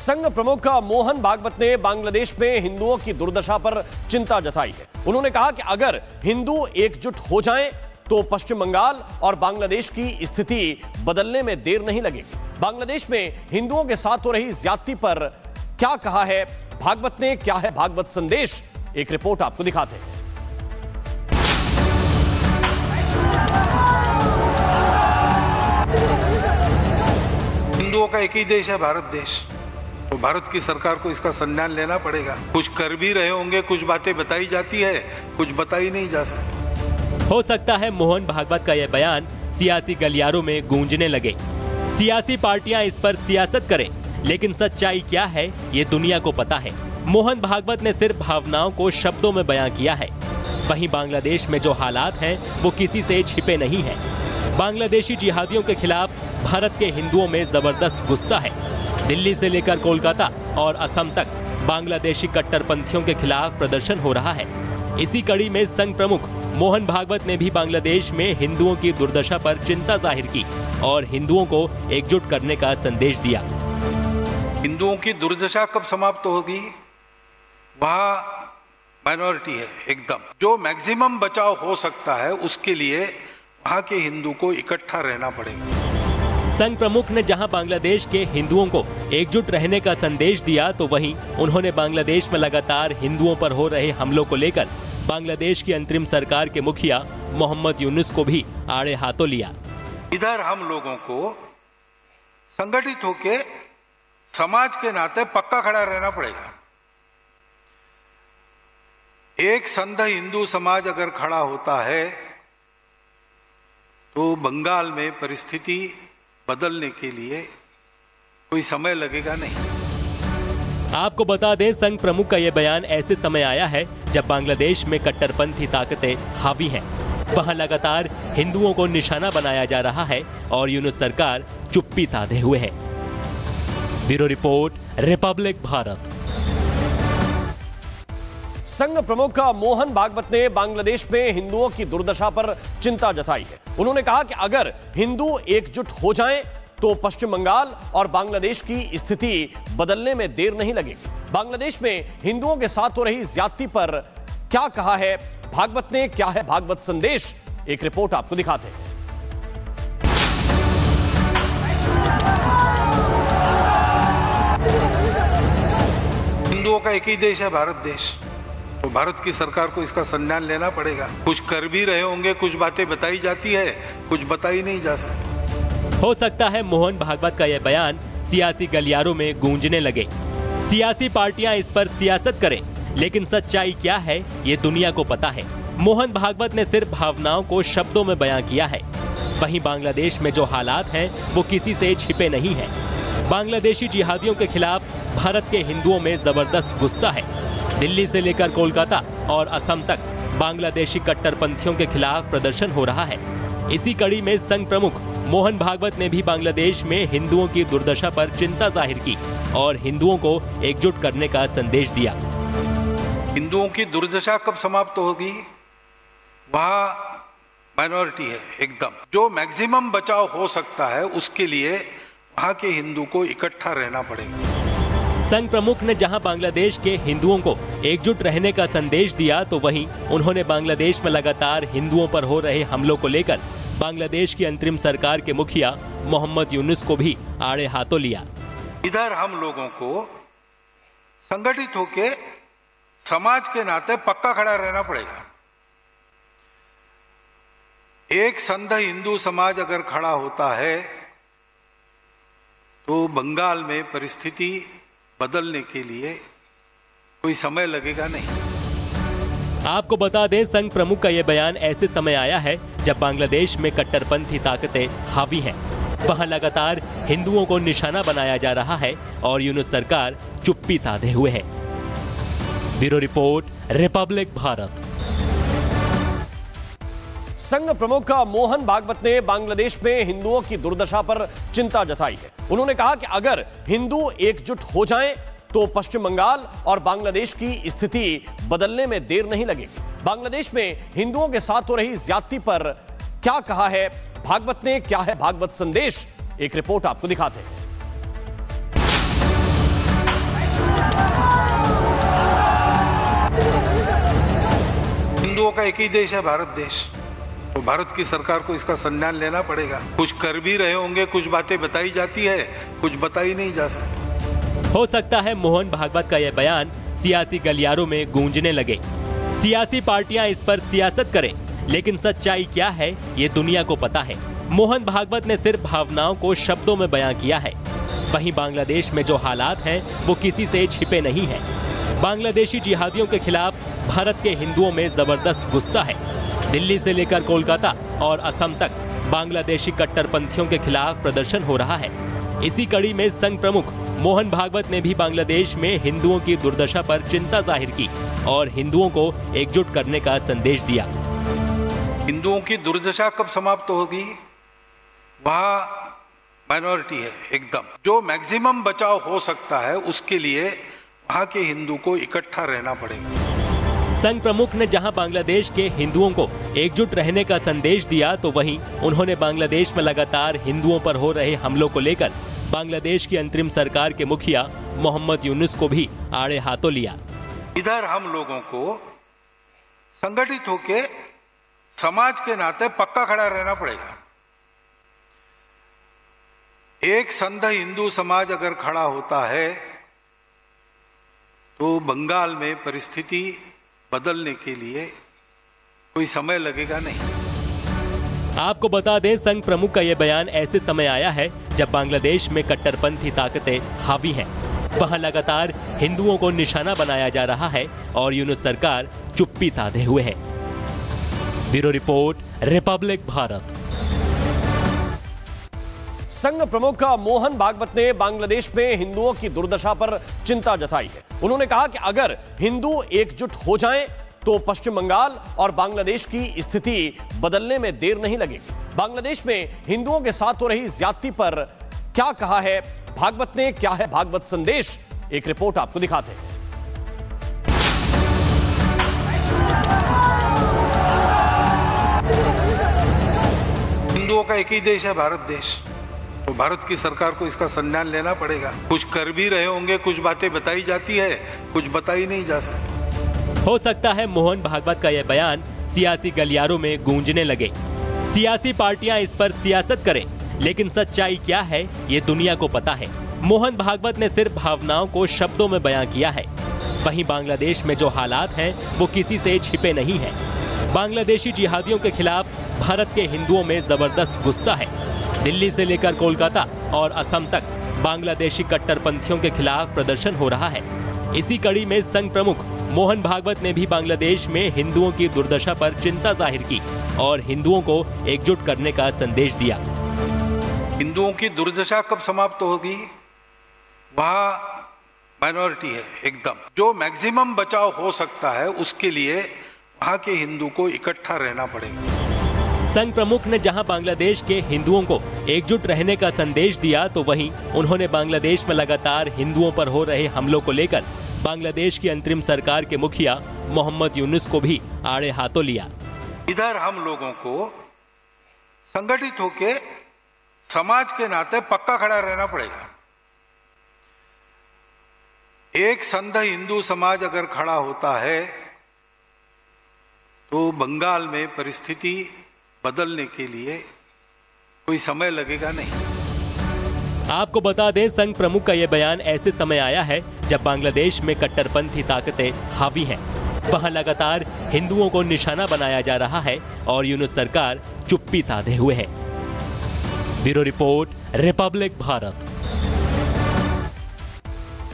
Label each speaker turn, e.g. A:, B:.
A: संघ प्रमुख मोहन भागवत ने बांग्लादेश में हिंदुओं की दुर्दशा पर चिंता जताई है। उन्होंने कहा कि अगर हिंदू एकजुट हो जाएं तो पश्चिम बंगाल और बांग्लादेश की स्थिति बदलने में देर नहीं लगेगी। बांग्लादेश में हिंदुओं के साथ हो रही ज्यादती पर क्या कहा है भागवत ने, क्या है भागवत संदेश, एक रिपोर्ट आपको दिखाते हैं।
B: हिंदुओं का एक ही देश है, भारत देश। तो भारत की सरकार को इसका संज्ञान लेना पड़ेगा। कुछ कर भी रहे होंगे, कुछ बातें बताई जाती है, कुछ बताई नहीं जा सकती।
C: हो सकता है मोहन भागवत का यह बयान सियासी गलियारों में गूंजने लगे। सियासी पार्टियां इस पर सियासत करें, लेकिन सच्चाई क्या है ये दुनिया को पता है। मोहन भागवत ने सिर्फ भावनाओं को शब्दों में बयां किया है। वहीं बांग्लादेश में जो हालात हैं वो किसी से छिपे नहीं हैं। बांग्लादेशी जिहादियों के खिलाफ भारत के हिंदुओं में जबरदस्त गुस्सा है। दिल्ली से लेकर कोलकाता और असम तक बांग्लादेशी कट्टरपंथियों के खिलाफ प्रदर्शन हो रहा है। इसी कड़ी में संघ प्रमुख मोहन भागवत ने भी बांग्लादेश में हिंदुओं की दुर्दशा पर चिंता जाहिर की और हिंदुओं को एकजुट करने का संदेश दिया।
B: हिंदुओं की दुर्दशा कब समाप्त होगी? वहां माइनॉरिटी है एकदम। जो मैक्सिमम बचाव हो सकता है उसके लिए वहां के हिंदू को इकट्ठा रहना पड़ेगा।
C: संघ प्रमुख ने जहां बांग्लादेश के हिंदुओं को एकजुट रहने का संदेश दिया, तो वहीं उन्होंने बांग्लादेश में लगातार हिंदुओं पर हो रहे हमलों को लेकर बांग्लादेश की अंतरिम सरकार के मुखिया मोहम्मद यूनुस को भी आड़े हाथों लिया।
B: इधर हम लोगों को संगठित होकर समाज के नाते पक्का खड़ा रहना पड़ेगा। एक संघ हिंदू समाज अगर खड़ा होता है तो बंगाल में परिस्थिति बदलने के लिए कोई समय लगेगा नहीं।
C: आपको बता दें, संघ प्रमुख का यह बयान ऐसे समय आया है जब बांग्लादेश में कट्टरपंथी ताकतें हावी हैं। वहां लगातार हिंदुओं को निशाना बनाया जा रहा है और यूनुस सरकार चुप्पी साधे हुए है। Bureau report, Republic Bharat.
A: संघ प्रमुख मोहन भागवत ने बांग्लादेश में हिंदुओं की दुर्दशा पर चिंता जताई है। उन्होंने कहा कि अगर हिंदू एकजुट हो जाएं तो पश्चिम बंगाल और बांग्लादेश की स्थिति बदलने में देर नहीं लगेगी। बांग्लादेश में हिंदुओं के साथ हो रही ज्यादती पर क्या कहा है भागवत ने, क्या है भागवत संदेश, एक रिपोर्ट आपको दिखाते हैं।
B: हिंदुओं का एक ही देश है, भारत देश। तो भारत की सरकार को इसका संज्ञान लेना पड़ेगा। कुछ कर भी रहे होंगे, कुछ बातें बताई जाती है, कुछ बताई नहीं जा सकती।
C: हो सकता है मोहन भागवत का यह बयान सियासी गलियारों में गूंजने लगे। सियासी पार्टियां इस पर सियासत करें, लेकिन सच्चाई क्या है ये दुनिया को पता है। मोहन भागवत ने सिर्फ भावनाओं को शब्दों में बयां किया है। वहीं बांग्लादेश में जो हालात हैं वो किसी से छिपे नहीं हैं। बांग्लादेशी जिहादियों के खिलाफ भारत के हिंदुओं में जबरदस्त गुस्सा है। दिल्ली से लेकर कोलकाता और असम तक बांग्लादेशी कट्टरपंथियों के खिलाफ प्रदर्शन हो रहा है। इसी कड़ी में संघ प्रमुख मोहन भागवत ने भी बांग्लादेश में हिंदुओं की दुर्दशा पर चिंता जाहिर की और हिंदुओं को एकजुट करने का संदेश दिया।
B: हिंदुओं की दुर्दशा कब समाप्त होगी? वहां माइनॉरिटी है एकदम। जो मैक्सिमम बचाव हो सकता है उसके लिए वहां के हिंदू को इकट्ठा रहना पड़ेगा।
C: संघ प्रमुख ने जहां बांग्लादेश के हिंदुओं को एकजुट रहने का संदेश दिया, तो वहीं उन्होंने बांग्लादेश में लगातार हिंदुओं पर हो रहे हमलों को लेकर बांग्लादेश की अंतरिम सरकार के मुखिया मोहम्मद यूनुस को भी आड़े हाथों लिया।
B: इधर हम लोगों को संगठित होकर समाज के नाते पक्का खड़ा रहना पड़ेगा। एक संघ हिंदू समाज अगर खड़ा होता है तो बंगाल में परिस्थिति बदलने के लिए कोई समय लगेगा नहीं।
C: आपको बता दें, संघ प्रमुख का यह बयान ऐसे समय आया है जब बांग्लादेश में कट्टरपंथी ताकतें हावी हैं। वहां लगातार हिंदुओं को निशाना बनाया जा रहा है और यूनुस सरकार चुप्पी साधे हुए है। Bureau report, Republic Bharat.
A: संघ प्रमुख मोहन भागवत ने बांग्लादेश में हिंदुओं की दुर्दशा पर चिंता जताई है। उन्होंने कहा कि अगर हिंदू एकजुट हो जाएं तो पश्चिम बंगाल और बांग्लादेश की स्थिति बदलने में देर नहीं लगेगी। बांग्लादेश में हिंदुओं के साथ हो रही ज्यादती पर क्या कहा है भागवत ने, क्या है भागवत संदेश, एक रिपोर्ट आपको दिखाते हैं।
B: का एक ही देश है, भारत देश। तो भारत की सरकार को इसका संज्ञान लेना पड़ेगा। कुछ कर भी रहे होंगे, कुछ बातें बताई जाती है, कुछ बताई नहीं जा सकती।
C: हो सकता है मोहन भागवत का यह बयान सियासी गलियारों में गूंजने लगे। सियासी पार्टियां इस पर सियासत करें, लेकिन सच्चाई क्या है ये दुनिया को पता है। मोहन भागवत ने सिर्फ भावनाओं को शब्दों में बयां किया है। वहीं बांग्लादेश में जो हालात हैं वो किसी से छिपे नहीं हैं। बांग्लादेशी जिहादियों के खिलाफ भारत के हिंदुओं में जबरदस्त गुस्सा है। दिल्ली से लेकर कोलकाता और असम तक बांग्लादेशी कट्टरपंथियों के खिलाफ प्रदर्शन हो रहा है। इसी कड़ी में संघ प्रमुख मोहन भागवत ने भी बांग्लादेश में हिंदुओं की दुर्दशा पर चिंता जाहिर की और हिंदुओं को एकजुट करने का संदेश दिया।
B: हिंदुओं की दुर्दशा कब समाप्त होगी, वहां माइनॉरिटी है एकदम। जो मैक्सिमम बचाव हो सकता है उसके लिए वहां के हिंदू को इकट्ठा रहना पड़ेगा।
C: संघ प्रमुख ने जहां बांग्लादेश के हिंदुओं को एकजुट रहने का संदेश दिया, तो वहीं उन्होंने बांग्लादेश में लगातार हिंदुओं पर हो रहे हमलों को लेकर बांग्लादेश की अंतरिम सरकार के मुखिया मोहम्मद यूनुस को भी आड़े हाथों लिया।
B: इधर हम लोगों को संगठित होके समाज के नाते पक्का खड़ा रहना पड़ेगा। एक संघ हिंदू समाज अगर खड़ा होता है तो बंगाल में परिस्थिति बदलने के लिए कोई समय लगेगा नहीं।
C: आपको बता दें, संघ प्रमुख का यह बयान ऐसे समय आया है जब बांग्लादेश में कट्टरपंथी ताकतें हावी हैं। वहां लगातार हिंदुओं को निशाना बनाया जा रहा है और यूनुस सरकार चुप्पी साधे हुए है। Bureau report, Republic Bharat.
A: संघ प्रमुख मोहन भागवत ने बांग्लादेश में हिंदुओं की दुर्दशा पर चिंता जताई है। उन्होंने कहा कि अगर हिंदू एकजुट हो जाएं तो पश्चिम बंगाल और बांग्लादेश की स्थिति बदलने में देर नहीं लगेगी। बांग्लादेश में हिंदुओं के साथ हो रही ज्यादती पर क्या कहा है भागवत ने, क्या है भागवत संदेश, एक रिपोर्ट आपको दिखाते हैं।
B: हिंदुओं का एक ही देश है, भारत देश। तो भारत की सरकार को इसका संज्ञान लेना पड़ेगा। कुछ कर भी रहे होंगे, कुछ बातें बताई जाती है, कुछ बताई नहीं जा सकती।
C: हो सकता है मोहन भागवत का यह बयान सियासी गलियारों में गूंजने लगे। सियासी पार्टियां इस पर सियासत करें, लेकिन सच्चाई क्या है ये दुनिया को पता है। मोहन भागवत ने सिर्फ भावनाओं को शब्दों में बयां किया है। वहीं बांग्लादेश में जो हालात हैं वो किसी से छिपे नहीं हैं। बांग्लादेशी जिहादियों के खिलाफ भारत के हिंदुओं में जबरदस्त गुस्सा है। दिल्ली से लेकर कोलकाता और असम तक बांग्लादेशी कट्टरपंथियों के खिलाफ प्रदर्शन हो रहा है। इसी कड़ी में संघ प्रमुख मोहन भागवत ने भी बांग्लादेश में हिंदुओं की दुर्दशा पर चिंता जाहिर की और हिंदुओं को एकजुट करने का संदेश दिया।
B: हिंदुओं की दुर्दशा कब समाप्त होगी, वहां माइनॉरिटी है एकदम। जो मैक्सिमम बचाव हो सकता है उसके लिए वहां के हिंदू को इकट्ठा रहना पड़ेगा।
C: संघ प्रमुख ने जहां बांग्लादेश के हिंदुओं को एकजुट रहने का संदेश दिया, तो वहीं उन्होंने बांग्लादेश में लगातार हिंदुओं पर हो रहे हमलों को लेकर बांग्लादेश की अंतरिम सरकार के मुखिया मोहम्मद यूनुस को भी आड़े हाथों लिया।
B: इधर हम लोगों को संगठित होके समाज के नाते पक्का खड़ा रहना पड़ेगा। एक संघ हिंदू समाज अगर खड़ा होता है तो बंगाल में परिस्थिति बदलने के लिए कोई समय लगेगा नहीं।
C: आपको बता दें, संघ प्रमुख का यह बयान ऐसे समय आया है जब बांग्लादेश में कट्टरपंथी ताकतें हावी हैं। वहां लगातार हिंदुओं को निशाना बनाया जा रहा है और यूनुस सरकार चुप्पी साधे हुए है। Bureau report, Republic Bharat.